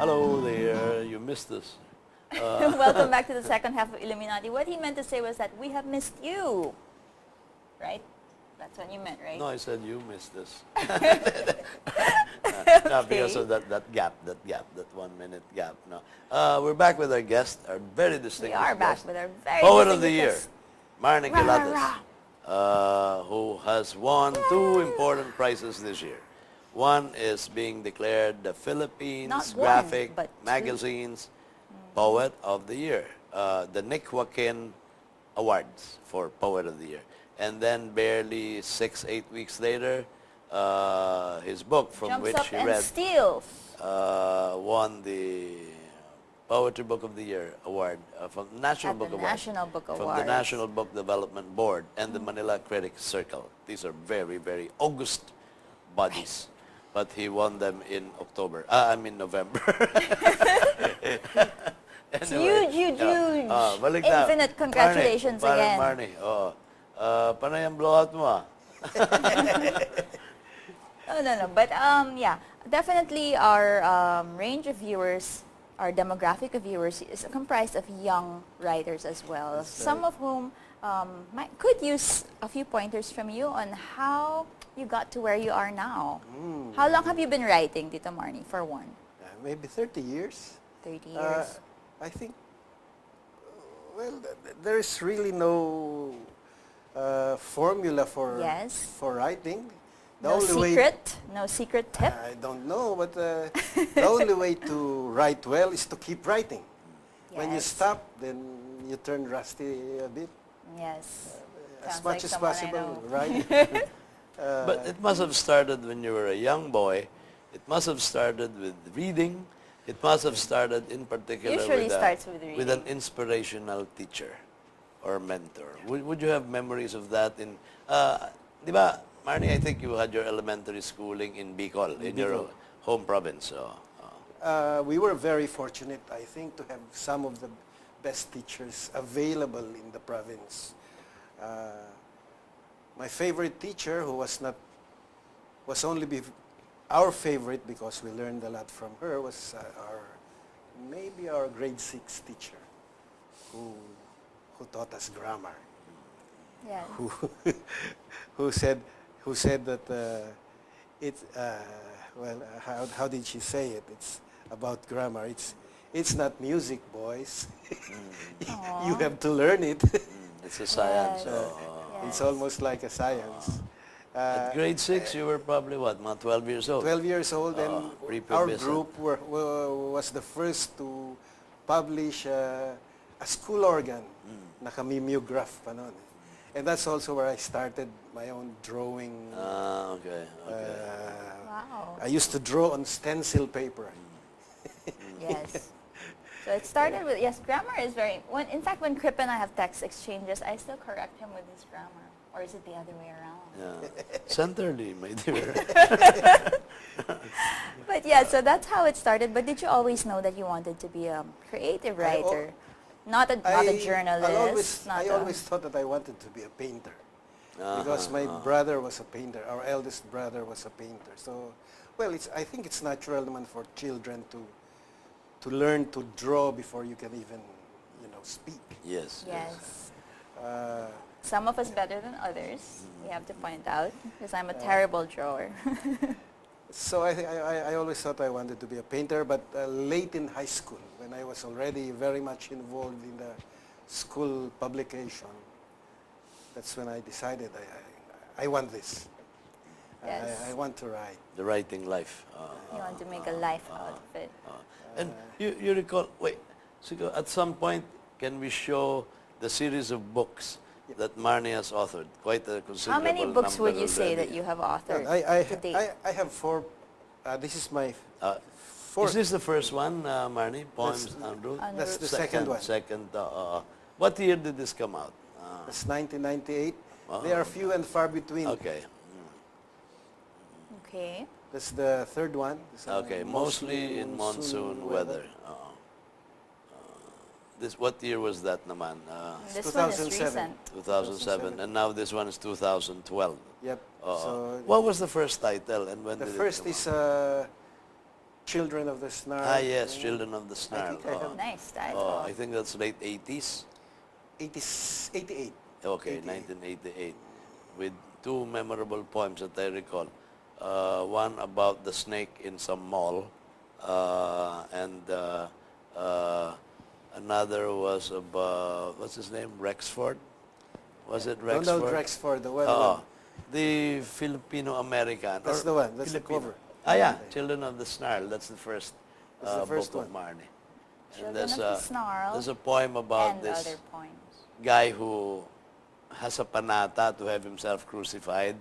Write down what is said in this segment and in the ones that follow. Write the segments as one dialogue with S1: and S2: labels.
S1: Hello there, you missed us.
S2: Welcome back to the second half of Illuminati. What he meant to say was that we have missed you. Right? That's what you meant, right?
S1: No, I said you missed us.
S2: Okay.
S1: No, because of that gap, that 1 minute gap. No. We're back with our guest, our very distinguished
S2: We are back
S1: guest,
S2: with our very
S1: Poet of the Year,
S2: distinguished
S1: Marnie
S2: Rah, rah,
S1: Quilates, who has won 2 important prizes this year. One is being declared the Philippines
S2: Not one,
S1: Graphic
S2: but 2.
S1: Magazine's Poet of the Year, the Nick Joaquin Awards for Poet of the Year. And then barely 6-8 weeks later, his book from
S2: Jumps
S1: which
S2: up
S1: he
S2: and
S1: read
S2: steals.
S1: won the Poetry Book of the Year award from the National
S2: At
S1: Book
S2: the
S1: Award.
S2: National Book
S1: From the
S2: Awards.
S1: National Book Development Board and the Manila Critics Circle. These are very, very august bodies. But he won them in October. November.
S2: It's huge.
S1: Balik na.
S2: Infinite congratulations
S1: Marnie,
S2: again.
S1: Marnie, panay ang blowout mo ah.
S2: No. But yeah, definitely our range of viewers, our demographic of viewers is comprised of young writers as well. Some of whom could use a few pointers from you on how you got to where you are now. How long have you been writing, Tito Marnie, for one?
S3: Maybe 30 years.
S2: 30 years.
S3: I think, well, there is really no formula for writing.
S2: No secret tip?
S3: I don't know, but the only way to write well is to keep writing.
S2: Yes.
S3: When you stop, then you turn rusty a bit.
S2: Yes.
S3: As
S2: Sounds
S3: much
S2: like
S3: as
S2: someone I
S3: possible,
S2: know.
S3: right?
S1: But it must have started when you were a young boy. It must have started with reading. It must have started in particular
S2: Usually starts with
S1: with an
S2: reading.
S1: inspirational teacher or mentor. Would you have memories of that? Di ba, Marnie, I think you had your elementary schooling in Bicol, in your home province.
S3: We were very fortunate, I think, to have some of the best teachers available in the province. My favorite teacher, who was only our favorite because we learned a lot from her, was maybe our grade 6 teacher, who taught us grammar.
S2: Yeah.
S3: Who said that how did she say it? It's about grammar. It's not music, boys. You have to learn it.
S1: It's a science.
S2: Yes.
S3: It's almost like a science.
S1: At grade 6, you were probably what, mga 12 years old?
S3: 12 years old, and our
S1: prepubescent.
S3: group was the first to publish a school organ, naka-mimeograph pa noon. And that's also where I started my own drawing.
S1: Okay.
S2: Wow.
S3: I used to draw on stencil paper.
S2: Yes. So it started with, grammar is in fact, when Crip and I have text exchanges, I still correct him with his grammar. Or is it the other way around?
S1: Yeah. Centrally, my dear.
S2: But yeah, so that's how it started. But did you always know that you wanted to be a creative writer? Not a journalist?
S3: I always thought that I wanted to be a painter. Because my brother was a painter. Our eldest brother was a painter. So, well, I think it's natural for children to learn to draw before you can even, speak.
S1: Yes.
S2: Some of us better than others, we have to point out, because I'm a terrible drawer.
S3: So I always thought I wanted to be a painter, but late in high school, when I was already very much involved in the school publication, that's when I decided I want this.
S2: Yes.
S3: I want to write.
S1: The writing life.
S2: You want to make a life out of it.
S1: And you recall, so at some point, can we show the series of books that Marnie has authored? Quite a considerable
S2: How many books
S1: number
S2: would you say
S1: already.
S2: that you have authored to date?
S3: I have 4. This is my fourth.
S1: Is this the first one, Marnie? Poems en route?
S3: That's the second one.
S1: What year did this come out?
S3: That's 1998. They are few and far between.
S1: Okay.
S2: Okay.
S3: That's the third one.
S1: Okay, mostly in monsoon weather. What year was that naman?
S2: This one is
S3: 2007.
S2: recent.
S1: 2007, and now this one is 2012.
S3: Yep.
S1: What was the first title, and when
S3: The
S1: did
S3: first
S1: it
S3: is
S1: come out?
S3: Children of the Snarl.
S1: Ah, yes, Children of the Snarl.
S3: think I have-
S2: Nice title.
S1: I think that's late 80s.
S3: 88.
S1: Okay,
S3: 88.
S1: 1988. With two memorable poems that I recall. One about the snake in some mall, and another was about, what's his name, Rexford? Was it Rexford?
S3: Donald Rexford, the one.
S1: Oo. The Filipino-American.
S3: That's
S1: or
S3: the one. That's the
S1: Filipino.
S3: cover.
S1: Ah, yeah. Children of the Snarl. That's the first,
S3: That's the first
S1: book of
S3: one.
S1: Marnie.
S2: Children of the Snarl
S1: There's a poem about
S2: and
S1: this
S2: other poems.
S1: guy who has a panata to have himself crucified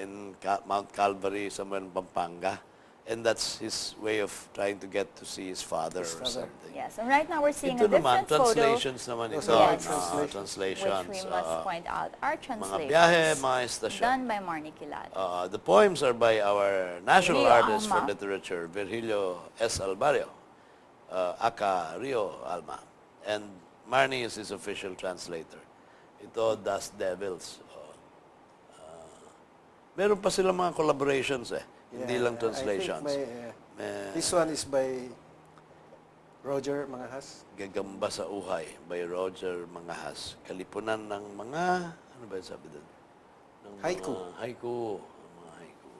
S1: in Mount Calvary, somewhere in Pampanga. And that's his way of trying to get to see his father
S3: His
S1: or
S3: father.
S1: something.
S2: Yes, and right now we're seeing
S1: Ito
S2: a
S1: naman,
S2: different photo,
S1: translations naman
S3: Those
S1: ito.
S3: are
S2: Yes.
S1: Translations.
S2: which we must point out are
S1: mga
S2: translations
S1: biyahe, mga estasyon.
S2: done by Marnie Kilad.
S1: The poems are by our national
S2: Rio
S1: artist for
S2: Alma.
S1: literature, Virgilio S. Alvario, aka Rio Alma. And Marnie is his official translator. Ito, Dust Devils. Meron pa silang mga collaborations hindi lang translations.
S3: I think this one is by Roger Mangahas.
S1: Gagamba sa Uhay by Roger Mangahas. Kalipunan ng mga, ano ba yung sabi doon? Ng mga
S3: Haiku.
S1: Haiku. Mga haiku.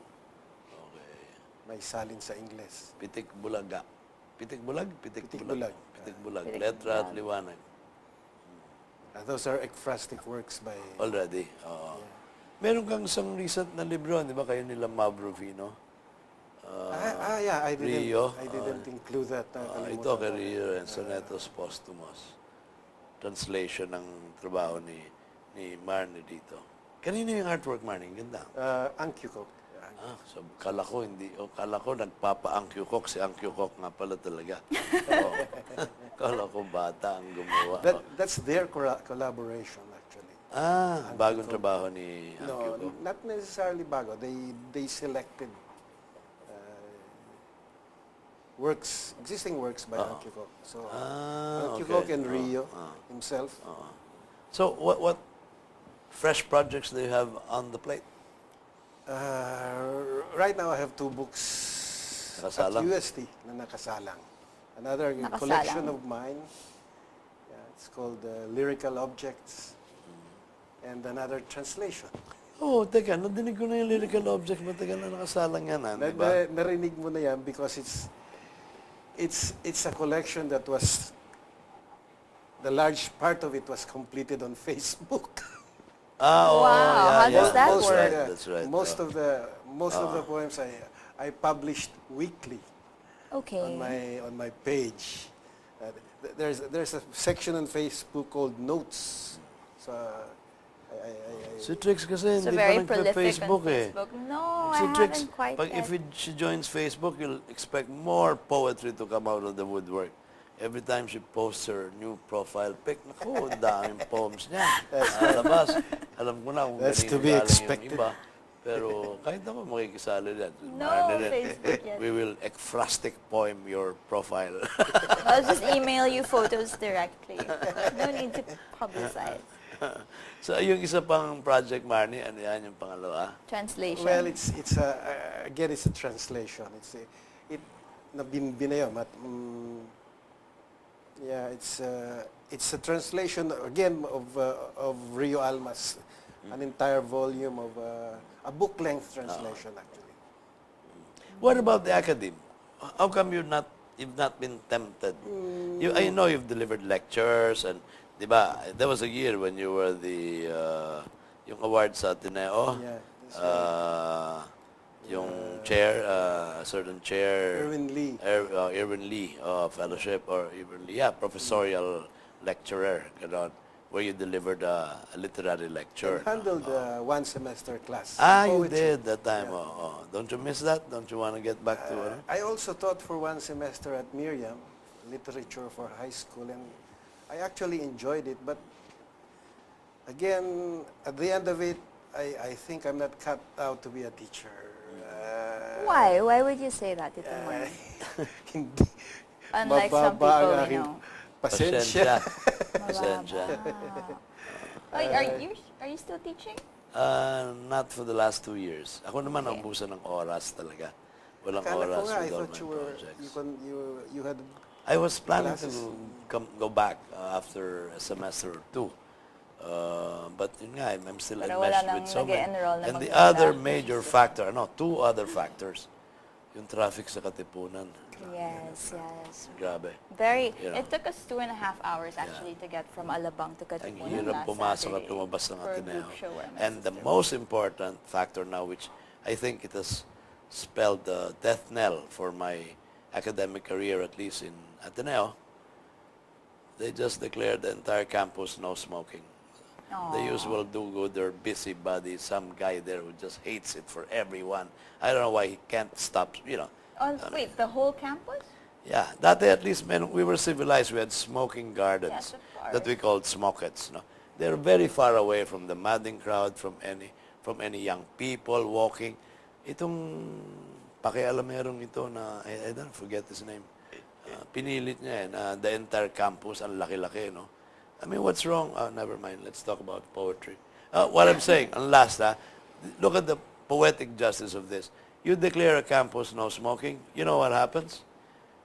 S1: Okay.
S3: May salin sa Ingles.
S1: Pitik Bulaga. Pitik Bulag? Pitik
S3: Pitik
S1: Bulag.
S3: Bulag.
S1: Pitik Bulag.
S2: Pitik
S1: Letra at
S2: Bulag.
S1: liwanag.
S3: Those are ekphrastic works by...
S1: Already. Meron kang isang recent na libro, di ba? Kayo nila Mav Rufino.
S3: yeah,
S1: Rio.
S3: I didn't include that.
S1: Ito kay Rio and Sonetos Posthumos. Translation ng trabaho ni Marnie dito. Kanino yung artwork, Marnie? Ang ganda.
S3: Ankyukok.
S1: So kala ko nagpapa-Ankyukok si Ankyukok nga pala talaga. Kala ko bata ang gumawa.
S3: That's their collaboration, actually.
S1: Bagong trabaho ni
S3: No,
S1: Ankyukok.
S3: not necessarily bago. They selected existing works by Ankyukok. So Ankyukok
S1: okay.
S3: and Rio himself.
S1: So what fresh projects do you have on the plate?
S3: Right now I have two books
S1: Nakasalang?
S3: at UST na nakasalang. Another
S2: Nakasalang.
S3: collection of mine. It's called Lyrical Objects. And another translation.
S1: Oh, teka, nadinig ko na yung lyrical object. Matagal na nakasalang yan, di ba?
S3: Narinig mo na yan because it's a collection that was, the large part of it was completed on Facebook.
S2: Wow, how does that
S1: that's
S2: work?
S1: Right, that's right.
S3: Most of the poems I published weekly
S2: Okay.
S3: on my page. There's a section on Facebook called Notes. So
S1: Si Trix kasi
S2: So
S1: hindi pa
S2: very prolific
S1: nagpa-Facebook
S2: on
S1: eh.
S2: Facebook. No,
S1: Si
S2: I
S1: Trix,
S2: haven't quite
S1: pag
S2: yet.
S1: if she joins Facebook, you'll expect more poetry to come out of the woodwork. Every time she posts her new profile pic, naku, ang daming poems niya. Labas. Alam ko na kung
S3: That's to
S1: ganito
S3: be
S1: galing
S3: expected.
S1: yung iba. Pero kahit ako makikisali yan.
S2: No, Facebook yet.
S1: We will ekphrastic poem your profile.
S2: I'll just email you photos directly. No need to publicize.
S1: So yung isa pang project, Marnie, ano yan yung pangalawa?
S2: Translation.
S3: well, it's again it's a translation. It's a translation again of Rio Alma's an entire volume of a book-length translation actually.
S1: What about the academe? How come you've not been tempted? I know you've delivered lectures and, di ba, there was a year when you were the yung award sa Ateneo.
S3: Yeah, that's
S1: Yung chair, a certain chair.
S3: Irwin Lee.
S1: Irwin Lee fellowship or Irwin Lee, professorial lecturer, ganon, where you delivered a literary lecture.
S3: I handled one semester class.
S1: You
S3: poetry.
S1: did that time.
S3: Yeah.
S1: Don't you miss that? Don't you want to get back to it?
S3: I also taught for one semester at Miriam, literature for high school, and I actually enjoyed it. But again, at the end of it, I think I'm not cut out to be a teacher.
S2: Why? Why would you say that, Tito Moy?
S3: Hindi.
S2: Unlike some
S3: Mababa ang
S2: people we
S3: aking
S2: know.
S3: Pasensya.
S1: Pasensya.
S2: Are you still teaching?
S1: Not for the last 2 years. Ako naman
S2: Okay.
S1: naubusan ng oras talaga. Walang
S3: Akala ko
S1: oras
S3: nga, I
S1: with all
S3: thought
S1: my
S3: you were,
S1: projects.
S3: you had
S1: I was planning
S3: classes.
S1: to go back after a semester or two. But yun nga, I'm still
S2: Pero wala
S1: enmeshed
S2: nang
S1: with so many.
S2: nag-e-enroll na
S1: And the
S2: maganda.
S1: other major factor, no, two other factors. Yung traffic sa Katipunan.
S2: Yes, yes.
S1: Grabe.
S2: Very.
S1: You know.
S2: It took us 2.5 hours actually to get from Alabang to
S1: Ang
S2: Katipunan
S1: hirap
S2: last
S1: pumasok at
S2: Saturday
S1: lumabas ng
S2: for a
S1: Ateneo.
S2: group show where my
S1: And the
S2: sister
S1: most important factor now, which I think it has spelled the death knell for my academic career, at least in Ateneo, they just declared the entire campus no smoking. The usual do-gooder, busybody, some guy there who just hates it for everyone. I don't know why he can't stop, you know.
S2: Wait, the whole campus?
S1: Yeah, dati at least when we were civilized, we had smoking gardens
S2: Yes, of course.
S1: that we called smokets. No? They're very far away from the madding crowd, from any young people walking. Itong pakialamerong ito na, I don't forget his name, pinilit niya the entire campus, ang laki-laki, no? I mean, what's wrong? Never mind, let's talk about poetry. What I'm saying, ang last, look at the poetic justice of this. You declare a campus no smoking, you know what happens?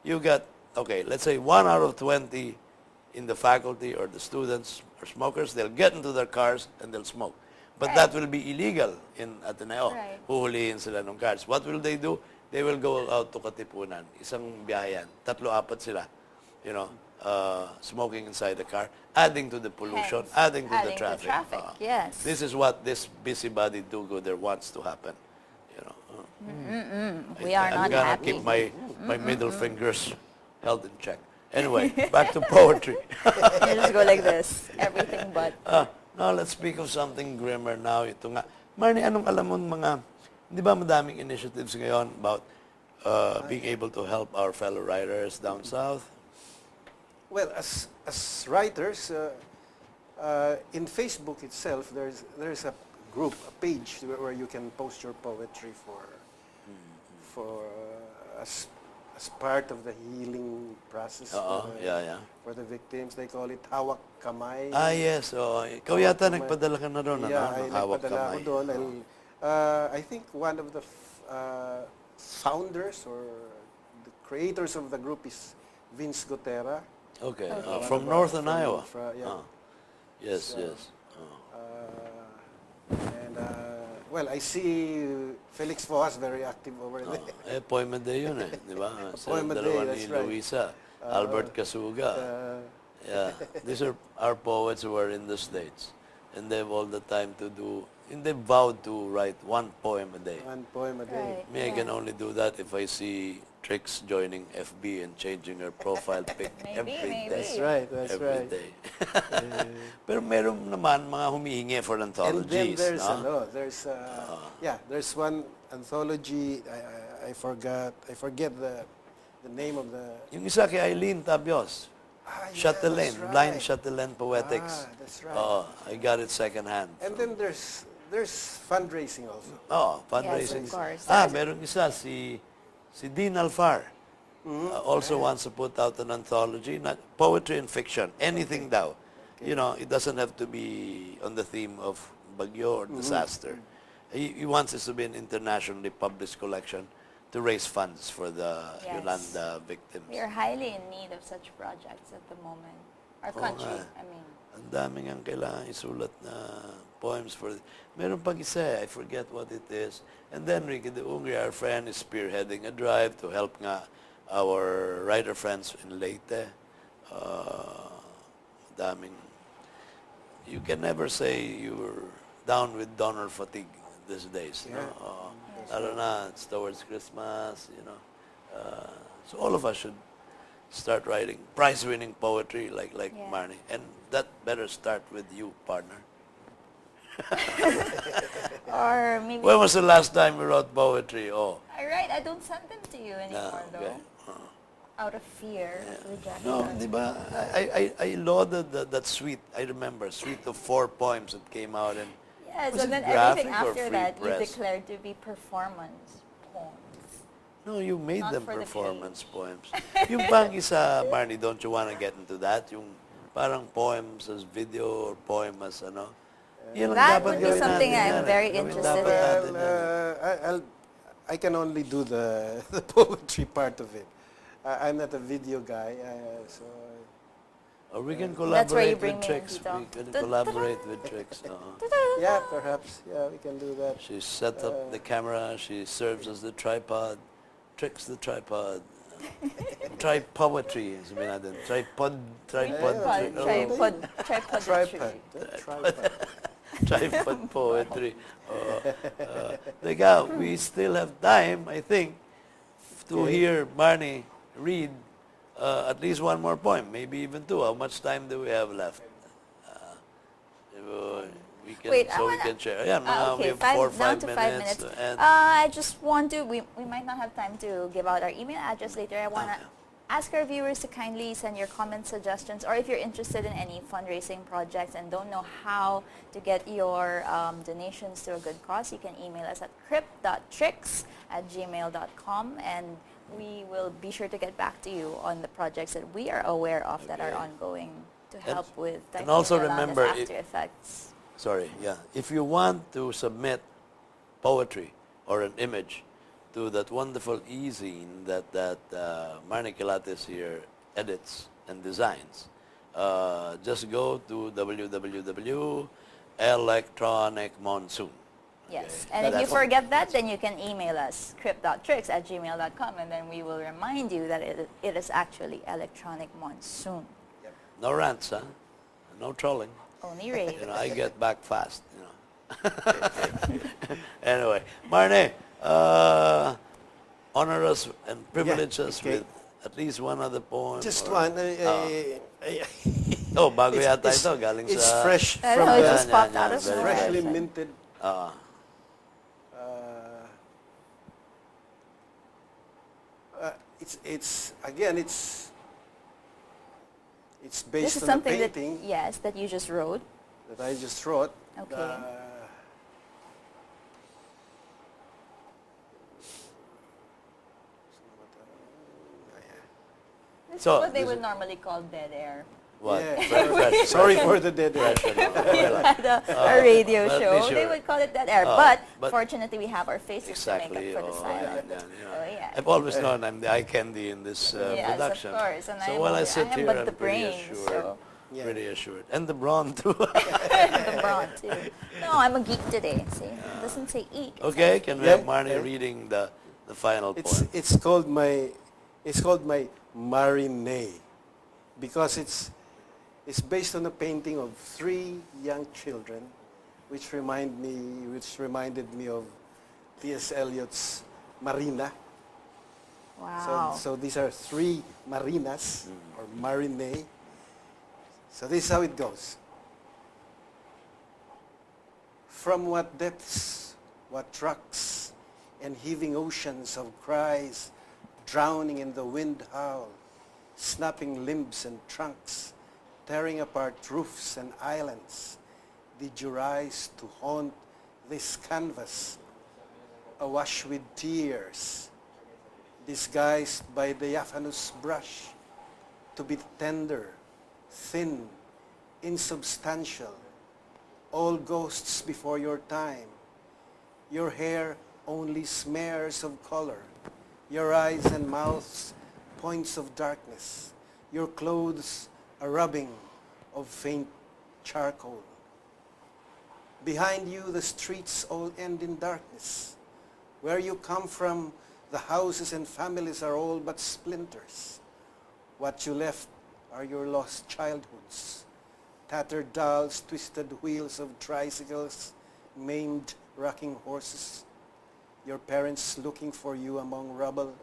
S1: You got, okay, let's say 1 out of 20 in the faculty or the students are smokers, they'll get into their cars and they'll smoke. But that will be illegal in Ateneo.
S2: Right.
S1: Huhulihin sila ng cars. What will they do? They will go out to Katipunan. Isang biyahe yan. 3-4 sila. You know, smoking inside the car, adding to the pollution,
S2: Hence,
S1: adding to the
S2: adding to
S1: traffic.
S2: traffic, yes.
S1: This is what this busybody do-gooder wants to happen. You know.
S2: We are
S1: I'm
S2: not
S1: gonna
S2: happy.
S1: keep my middle fingers held in check. Anyway, back to poetry.
S2: You just go like this, everything but.
S1: Now, let's speak of something grimmer now. Ito nga. Marnie, anong alam mo mga, di ba madaming initiatives ngayon about being able to help our fellow writers down south?
S3: Well, as writers, in Facebook itself, there's a group, a page where you can post your poetry for as part of the healing process for the victims. They call it hawak kamay.
S1: Yes. Ikaw yata nagpadala ka na ron,
S3: Yeah,
S1: ng
S3: ay
S1: hawak
S3: nagpadala
S1: kamay.
S3: ako doon. I think one of the founders or the creators of the group is Vince Gotera.
S1: Okay.
S2: Okay.
S1: From northern Iowa.
S3: Yeah.
S1: Yes,
S3: So,
S1: yes.
S3: And well, I see Felix Foas very active over there.
S1: Poema Day yun di ba?
S3: Poema Day,
S1: dalawa
S3: that's
S1: ni
S3: right.
S1: Luisa, Albert Kasuga. Yeah, these are our poets who are in the States. And they have all the time to do, and they vowed to write one poem a day.
S3: One poem a day.
S2: Right.
S1: Me, I can only do that if I see Trix joining FB and changing her profile pic every
S2: Maybe.
S1: day.
S3: That's right. That's
S1: Every
S3: right.
S1: day. Pero meron naman mga humihingi for
S3: And
S1: anthologies.
S3: then
S1: no?
S3: there's one anthology. I forget the name of the.
S1: Yung isa kay Eileen Tabios. Chatelaine,
S3: that's right.
S1: Blind Chatelaine Poetics.
S3: That's right.
S1: I got it secondhand.
S3: And then there's fundraising also.
S1: Fundraising.
S2: Yes, of course.
S1: Meron isa si Dean Alfar. Also wants to put out an anthology, not poetry and fiction, anything daw. You know, it doesn't have to be on the theme of bagyo or disaster. He wants this to be an internationally published collection to raise funds for the
S2: Yes.
S1: Yolanda victims.
S2: We are highly in need of such projects at the moment. Our country,
S1: nga.
S2: I mean.
S1: Ang dami ngang kailangan isulat na poems for... Meron pang isa, I forget what it is. And then Ricky de Ungri, our friend, is spearheading a drive to help nga our writer friends in Leyte. Daming... You can never say you're down with donor fatigue these days. You know? Lalo na, it's towards Christmas, you know. So all of us should start writing prize-winning poetry like
S2: Yeah.
S1: Marnie. And that better start with you, partner.
S2: Or maybe.
S1: When was the last time you wrote poetry?
S2: Alright, I don't send them to you anymore
S1: okay.
S2: though. Out of fear of rejection.
S1: No, di ba? I lauded that suite. I remember, suite of 4 poems that came out. And
S2: Yes,
S1: was
S2: and then
S1: it
S2: everything
S1: graphic or
S2: after
S1: free
S2: that you
S1: press?
S2: declared to be performance poems.
S1: no, you made
S2: Not
S1: them
S2: for the
S1: performance poems. Yung pang isa, Marnie, don't you want to get into that? Yung parang poems as video or poem as ano? Yan ang
S2: That
S1: dapat
S2: would be
S1: gawin
S2: something
S1: natin
S2: I'm
S1: yan,
S2: very
S1: Gawin
S2: interested
S1: dapat
S2: in.
S1: natin yan.
S3: I can only do the the poetry part of it. I'm not a video guy, so
S1: Or we can
S2: That's where you
S1: collaborate
S2: bring
S1: with
S2: me in,
S1: Tricks.
S2: Tito.
S1: We can collaborate with Tricks.
S3: yeah, perhaps, yeah, we can do that.
S1: She sets up the camera. She serves as the tripod. Tricks the tripod. Try poetry. Sabihin natin. Tripod.
S2: Tripod.
S3: Tripod, tripod.
S1: Tripod poetry. Teka, we still have time, I think, to
S3: Okay.
S1: hear Barney read at least one more poem, maybe even two. How much time do we have left? We can,
S2: Wait,
S1: so we can share. Yeah, we have
S2: down
S1: 4
S2: to
S1: 5
S2: 5
S1: minutes.
S2: minutes.
S1: And
S2: I just want to, we might not have time to give out our email address later. I want to ask our viewers to kindly send your comments, suggestions, or if you're interested in any fundraising projects and don't know how to get your donations to a good cause, you can email us at crypt.tricks@gmail.com, and we will be sure to get back to you on the projects that we are aware of that are
S1: Okay.
S2: ongoing to help with
S1: and also
S2: Typhoon Yolanda's
S1: remember,
S2: after effects.
S1: sorry, yeah. If you want to submit poetry or an image to that wonderful e-zine that Marnie Kilates here edits and designs, just go to www.electronicmonsoon.
S2: Yes,
S1: Okay.
S2: and if you
S1: That's-
S2: forget that, then you can email us, crypt.tricks@gmail.com, and then we will remind you that it is actually Electronic Monsoon.
S1: No rants, huh? No trolling.
S2: Only radio.
S1: You know, I get back fast, you know. Anyway, Marnie, honor us and privilege us
S3: okay.
S1: with at least one other poem.
S3: Just
S1: or-
S3: one.
S1: Oh, bago
S3: It's-
S1: yata
S3: it's-
S1: ito, galing
S3: It's
S1: sa...
S3: fresh
S2: I
S3: from
S2: know, it
S3: the
S2: just popped out of
S1: very
S2: nowhere.
S3: freshly
S1: fresh.
S3: minted.
S1: Ah,
S3: It's again. It's
S2: This
S3: based
S2: is
S3: on a
S2: something that,
S3: painting
S2: yes, that you just wrote.
S3: that I just wrote.
S2: Okay. This
S1: So,
S2: is what they
S1: this
S2: would
S1: is-
S2: normally call dead air.
S1: what?
S3: Yeah.
S1: Fresh,
S3: Sorry for the dead air.
S1: fresh, ano, okay lang.
S2: A radio
S1: but at
S2: show,
S1: least
S2: they
S1: you're-
S2: would call it dead air.
S1: Oh,
S2: but,
S1: but-
S2: fortunately, we have our faces
S1: Exactly.
S2: to make up for the silence.
S1: yeah, yeah.
S2: Oh, yeah.
S1: I've always known I'm the eye candy in this
S2: Yes,
S1: production.
S2: of course. And
S1: So
S2: I'm
S1: while I
S2: only-
S1: sit
S2: I am
S1: here,
S2: but
S1: I'm
S2: the
S1: pretty
S2: brain,
S1: assured.
S2: so
S3: Yeah.
S1: Pretty assured. And the brawn, too.
S2: the brawn too. No, I'm a geek today. See, it doesn't say eek. it
S1: Okay,
S2: says
S1: can we
S3: Yeah.
S1: have Marnie
S3: Okay.
S1: reading the final poem?
S3: It's called my marinee, because it's based on a painting of 3 young children, which reminded me of T.S. Eliot's Marina.
S2: Wow.
S3: So these are 3 marinas or marinee. So this is how it goes. From what depths, what trucks, and heaving oceans of cries, drowning in the wind howl, snapping limbs and trunks, tearing apart roofs and islands, did you rise to haunt this canvas, awash with tears, disguised by the diaphanous brush, to be tender, thin, insubstantial, all ghosts before your time. Your hair only smears of color, your eyes and mouths points of darkness, your clothes a rubbing of faint charcoal. Behind you the streets all end in darkness. Where you come from, the houses and families are all but splinters. What you left are your lost childhoods, tattered dolls, twisted wheels of tricycles, maimed rocking horses, your parents looking for you among rubble,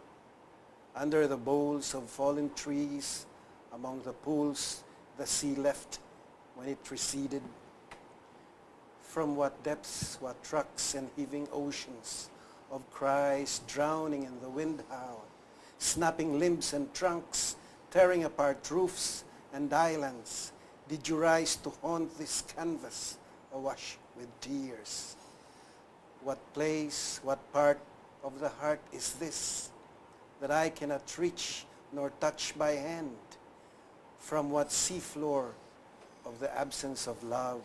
S3: under the boles of fallen trees, among the pools the sea left when it receded. From what depths, what trucks and heaving oceans of cries drowning in the wind howl, snapping limbs and trunks, tearing apart roofs and islands, did you rise to haunt this canvas awash with tears? What place, what part of the heart is this that I cannot reach nor touch by hand? From what seafloor of the absence of love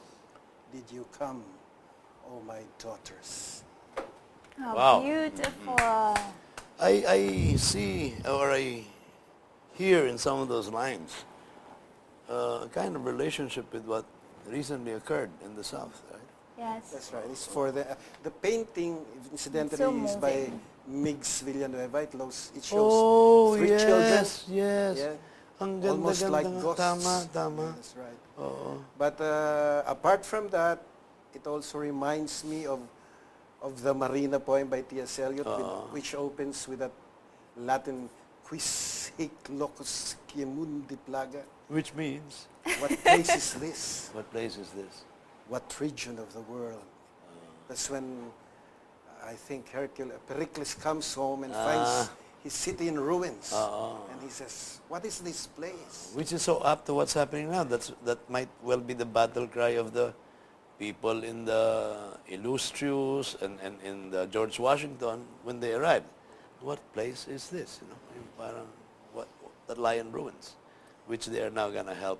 S3: did you come, O my daughters?
S2: How
S1: Wow.
S2: beautiful.
S1: I see or I hear in some of those lines a kind of relationship with what recently occurred in the South, right?
S2: Yes.
S3: That's right. It's for the painting, incidentally,
S2: It's so
S3: is by
S2: moving.
S3: Miggs Villanueva. It shows
S1: Oh,
S3: three children.
S1: yes, yes.
S3: Yeah.
S1: Ang ganda,
S3: Almost
S1: ganda
S3: like
S1: nga.
S3: ghosts.
S1: Tama, tama.
S3: Yeah, that's right.
S1: Oo.
S3: But apart from that, it also reminds me of the Marina poem by T.S. Eliot, which opens with that Latin quis hic locus quiemundi plaga.
S1: Which means?
S3: What place is this?
S1: What place is this?
S3: What region of the world? That's when I think Pericles comes home and finds his city in ruins. And he says, what is this place?
S1: Which is so apt to what's happening now. That might well be the battle cry of the people in the Illustrious and in the George Washington when they arrived. What place is this? You know, yung parang that lie in ruins, which they are now going to help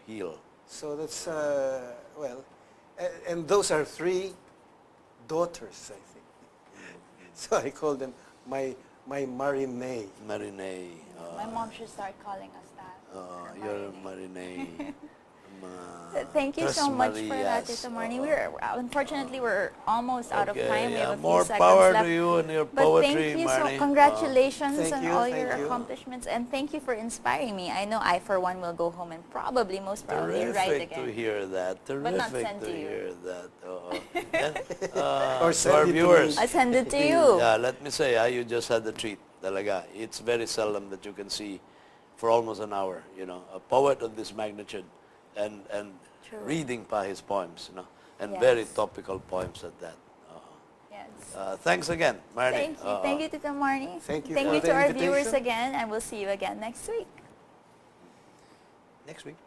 S1: heal.
S3: So that's, and those are three daughters, I think. So I call them my Marinee.
S1: Marinee.
S2: My mom should start calling us that.
S1: You're Marinee.
S2: Thank you so much for that,
S1: Marias.
S2: Tito Marnie. Unfortunately, we're almost out of time. We have a few
S1: more
S2: seconds
S1: power
S2: left.
S1: to you and your
S2: But
S1: poetry,
S2: thank you
S1: Marnie.
S2: so congratulations
S3: Thank
S2: on
S3: you,
S2: all
S3: thank
S2: your
S3: you.
S2: accomplishments, and thank you for inspiring me. I know I, for one, will go home and most probably write
S1: Terrific
S2: again.
S1: to hear that.
S2: But not
S1: Terrific
S2: send
S1: to
S2: to you.
S1: hear that. And,
S3: Or
S1: to
S3: send
S1: our
S3: it to
S1: viewers.
S3: me.
S2: I send it to you.
S1: Yeah, let me say, you just had the treat. Talaga. It's very seldom that you can see for almost an hour, a poet of this magnitude and
S2: True.
S1: reading pa his poems, and
S2: Yes.
S1: very topical poems at that.
S2: Yes.
S1: Thanks again, Marnie.
S2: Thank you. Thank you, Tito Marnie.
S3: Thank you
S2: Thank
S3: for
S2: you
S3: the
S2: to our viewers
S3: invitation.
S2: again, and we'll see you again next week.
S1: Next week.